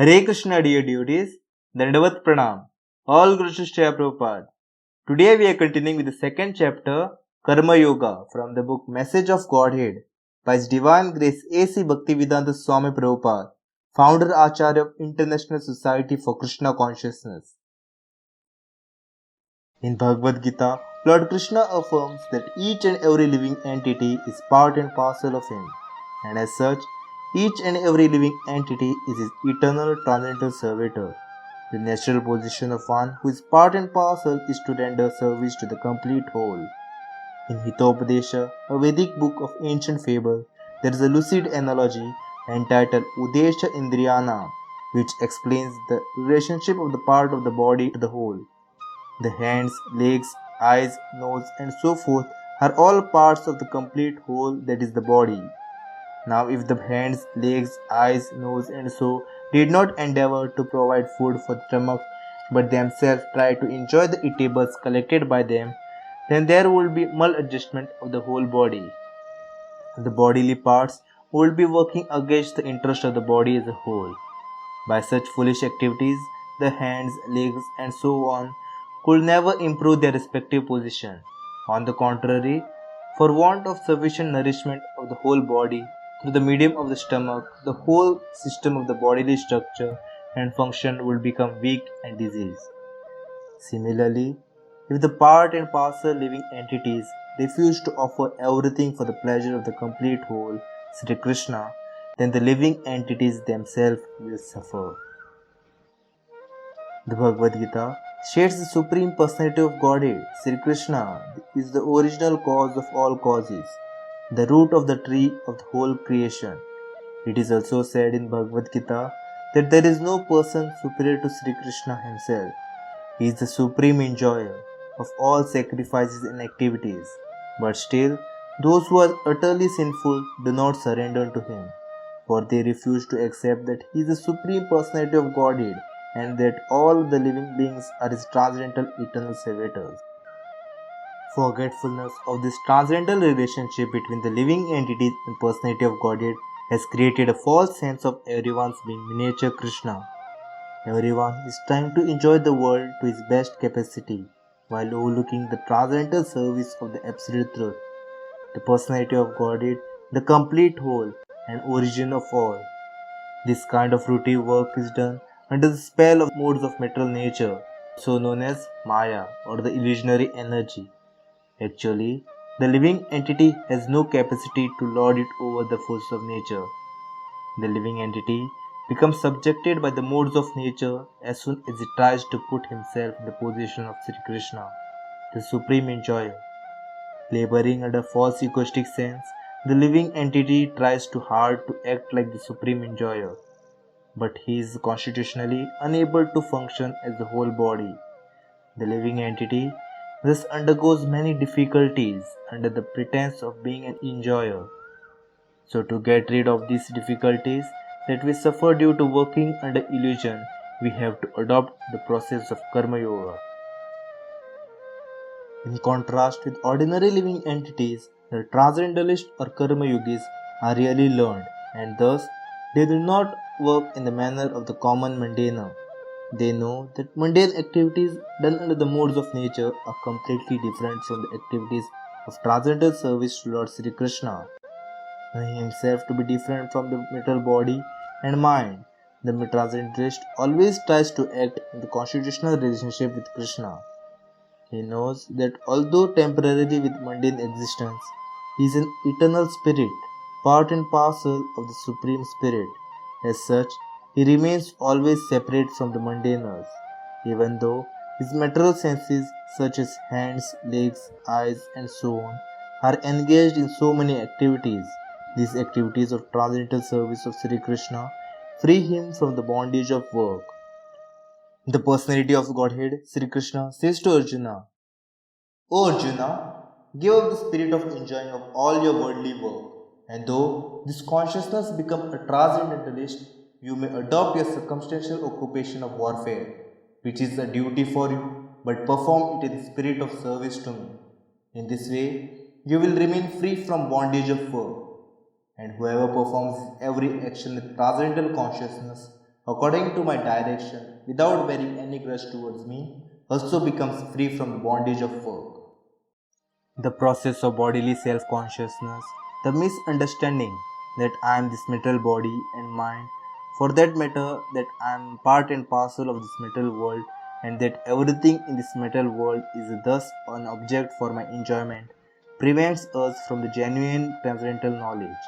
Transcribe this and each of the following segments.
Hare Krishna, dear devotees, Dandavat Pranam, all glories to Chap Prabhupāda. Today we are continuing with the second chapter, Karma Yoga, from the book Message of Godhead by His Divine Grace A.C. Bhaktivedanta Swami Prabhupāda, founder Acharya of International Society for Krishna Consciousness. In Bhagavad Gita, Lord Krishna affirms that each and every living entity is part and parcel of Him, and as such, each and every living entity is His eternal transcendental servitor. The natural position of one who is part and parcel is to render service to the complete whole. In Hitopadesha, a Vedic book of ancient fable, there is a lucid analogy entitled Udesha Indriyana, which explains the relationship of the part of the body to the whole. The hands, legs, eyes, nose, and so forth are all parts of the complete whole that is the body. Now, if the hands, legs, eyes, nose, and so did not endeavor to provide food for the stomach, but themselves try to enjoy the eatables collected by them, then there would be maladjustment of the whole body. The bodily parts would be working against the interest of the body as a whole. By such foolish activities, the hands, legs, and so on could never improve their respective position. On the contrary, for want of sufficient nourishment of the whole body, through the medium of the stomach, the whole system of the bodily structure and function will become weak and diseased. Similarly, if the part and parcel living entities refuse to offer everything for the pleasure of the complete whole, Sri Krishna, then the living entities themselves will suffer. The Bhagavad Gita states the Supreme Personality of Godhead, Sri Krishna, is the original cause of all causes, the root of the tree of the whole creation. It is also said in Bhagavad Gita that there is no person superior to Sri Krishna himself. He is the supreme enjoyer of all sacrifices and activities. But still, those who are utterly sinful do not surrender to him, for they refuse to accept that he is the Supreme Personality of Godhead and that all the living beings are his transcendental eternal servitors. Forgetfulness of this transcendental relationship between the living entities and personality of Godhead has created a false sense of everyone's being miniature Krishna. Everyone is trying to enjoy the world to his best capacity while overlooking the transcendental service of the Absolute Truth, the personality of Godhead, the complete whole and origin of all. This kind of routine work is done under the spell of modes of material nature, so known as Maya or the illusionary energy. Actually, the living entity has no capacity to lord it over the forces of nature. The living entity becomes subjected by the modes of nature as soon as it tries to put himself in the position of Sri Krishna, the supreme enjoyer. Laboring under false egoistic sense, the living entity tries too hard to act like the supreme enjoyer, but he is constitutionally unable to function as the whole body. The living entity thus undergoes many difficulties under the pretense of being an enjoyer. So to get rid of these difficulties that we suffer due to working under illusion, we have to adopt the process of Karma Yoga. In contrast with ordinary living entities, the transcendentalists or Karma Yogis are really learned, and thus they do not work in the manner of the common mundaner. They know that mundane activities done under the modes of nature are completely different from the activities of transcendental service to Lord Sri Krishna. Knowing himself to be different from the material body and mind, the transcendentalist always tries to act in the constitutional relationship with Krishna. He knows that although temporarily with mundane existence, he is an eternal spirit, part and parcel of the Supreme Spirit. As such, he remains always separate from the mundaners, even though his material senses such as hands, legs, eyes, and so on are engaged in so many activities. These activities of transcendental service of Sri Krishna free him from the bondage of work. The personality of Godhead, Sri Krishna, says to Arjuna, O Arjuna, give up the spirit of enjoying of all your worldly work, and though this consciousness become a transcendentalist, you may adopt your circumstantial occupation of warfare, which is a duty for you, but perform it in the spirit of service to me. In this way, you will remain free from bondage of work, and whoever performs every action with transcendental consciousness according to my direction, without bearing any grudge towards me, also becomes free from the bondage of work. The process of bodily self consciousness, the misunderstanding that I am this material body and mind, for that matter, that I am part and parcel of this material world, and that everything in this material world is thus an object for my enjoyment, prevents us from the genuine transcendental knowledge.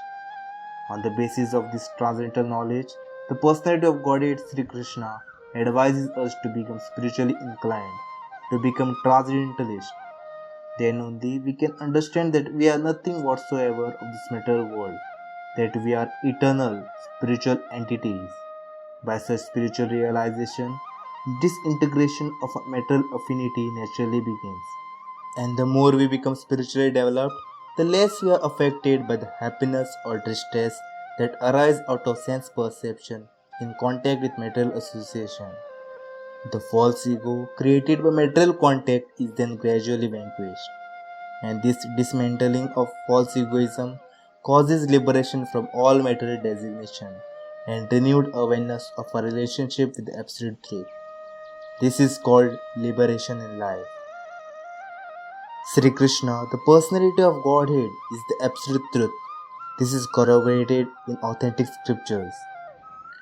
On the basis of this transcendental knowledge, the personality of Godhead Sri Krishna advises us to become spiritually inclined, to become transcendentalist. Then only we can understand that we are nothing whatsoever of this material world, that we are eternal spiritual entities. By such spiritual realization, disintegration of material affinity naturally begins. And the more we become spiritually developed, the less we are affected by the happiness or distress that arise out of sense perception in contact with material association. The false ego created by material contact is then gradually vanquished, and this dismantling of false egoism causes liberation from all material designation and renewed awareness of a relationship with the absolute truth. This is called liberation in life. Sri Krishna, the personality of Godhead, is the absolute truth. This is corroborated in authentic scriptures.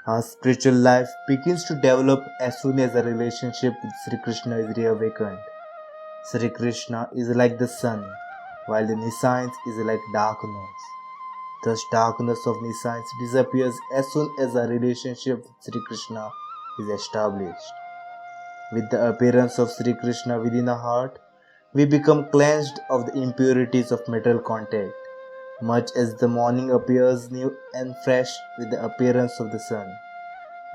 Our spiritual life begins to develop as soon as the relationship with Sri Krishna is reawakened. Sri Krishna is like the sun, while the nescience is like darkness. Thus, darkness of nescience disappears as soon as our relationship with Sri Krishna is established. With the appearance of Sri Krishna within our heart, we become cleansed of the impurities of material contact, much as the morning appears new and fresh with the appearance of the sun.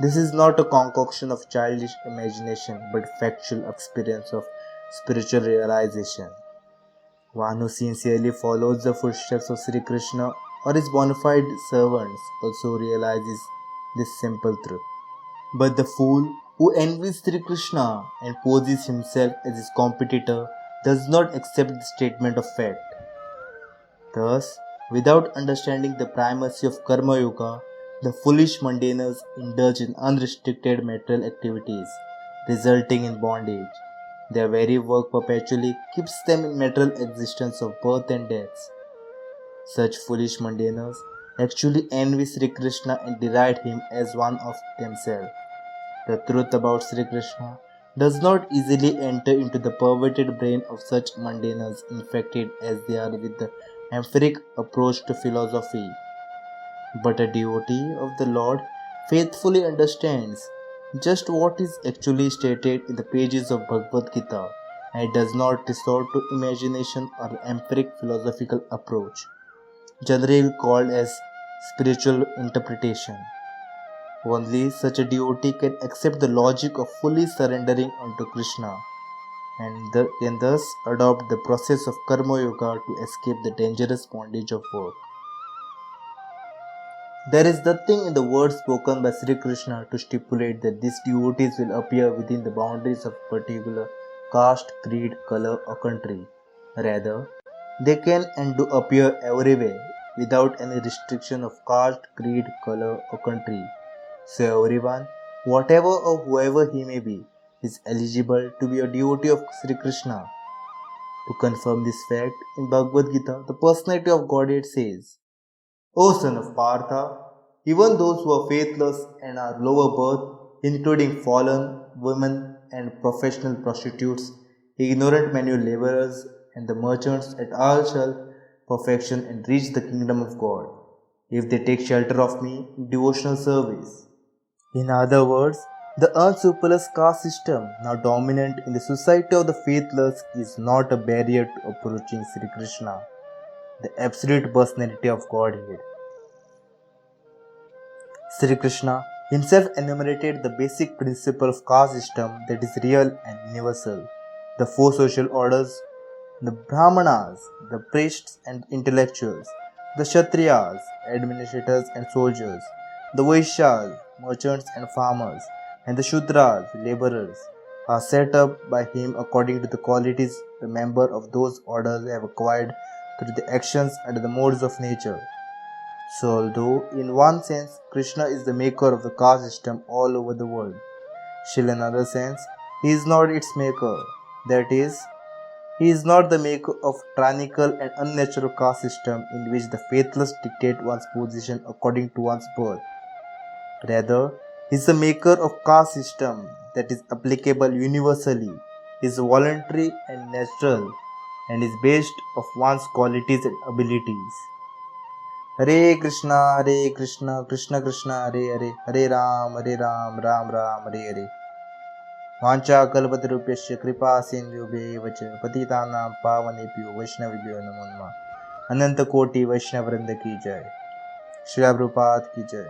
This is not a concoction of childish imagination, but factual experience of spiritual realization. One who sincerely follows the footsteps of Sri Krishna or his bona fide servants also realizes this simple truth. But the fool who envies Sri Krishna and poses himself as his competitor does not accept the statement of fact. Thus, without understanding the primacy of Karma Yoga, the foolish mundaners indulge in unrestricted material activities, resulting in bondage. Their very work perpetually keeps them in material existence of birth and death. Such foolish mundaners actually envy Sri Krishna and deride him as one of themselves. The truth about Sri Krishna does not easily enter into the perverted brain of such mundaners infected as they are with the empiric approach to philosophy. But a devotee of the Lord faithfully understands just what is actually stated in the pages of Bhagavad Gita and does not resort to imagination or empiric philosophical approach, generally called as spiritual interpretation. Only such a devotee can accept the logic of fully surrendering unto Krishna and can thus adopt the process of Karma Yoga to escape the dangerous bondage of work. There is nothing in the words spoken by Sri Krishna to stipulate that these devotees will appear within the boundaries of a particular caste, creed, color, or country. Rather, they can and do appear everywhere without any restriction of caste, creed, color, or country. So everyone, whatever or whoever he may be, is eligible to be a devotee of Sri Krishna. To confirm this fact, in Bhagavad Gita, the personality of Godhead says, O son of Partha, even those who are faithless and are lower birth, including fallen women and professional prostitutes, ignorant manual laborers, and the merchants at all shall perfection and reach the kingdom of God, if they take shelter of me in devotional service. In other words, the unscrupulous caste system now dominant in the society of the faithless is not a barrier to approaching Sri Krishna, the absolute personality of Godhead. Sri Krishna himself enumerated the basic principle of caste system that is real and universal. The four social orders, the Brahmanas, the priests and intellectuals, the Kshatriyas, administrators and soldiers, the Vaishyas, merchants and farmers, and the Shudras, laborers, are set up by him according to the qualities the member of those orders have acquired through the actions and the modes of nature. So although in one sense Krishna is the maker of the caste system all over the world, still in another sense he is not its maker. That is, he is not the maker of tyrannical and unnatural caste system in which the faithless dictate one's position according to one's birth. Rather, he is the maker of caste system that is applicable universally, is voluntary and natural, and is based of one's qualities and abilities. Hare Krishna, Krishna Krishna, Hare Hare, Hare Ram, Ram Ram, Hare Hare. वाञ्छा कल्पतरुभ्यश्च कृपा सिन्धुभ्यैव च पतितानां पावनेभ्यो वैष्णवेभ्यो नमो नमः। अनंत कोटि वैष्णव वृंद की जय। श्रील प्रभुपाद की जय।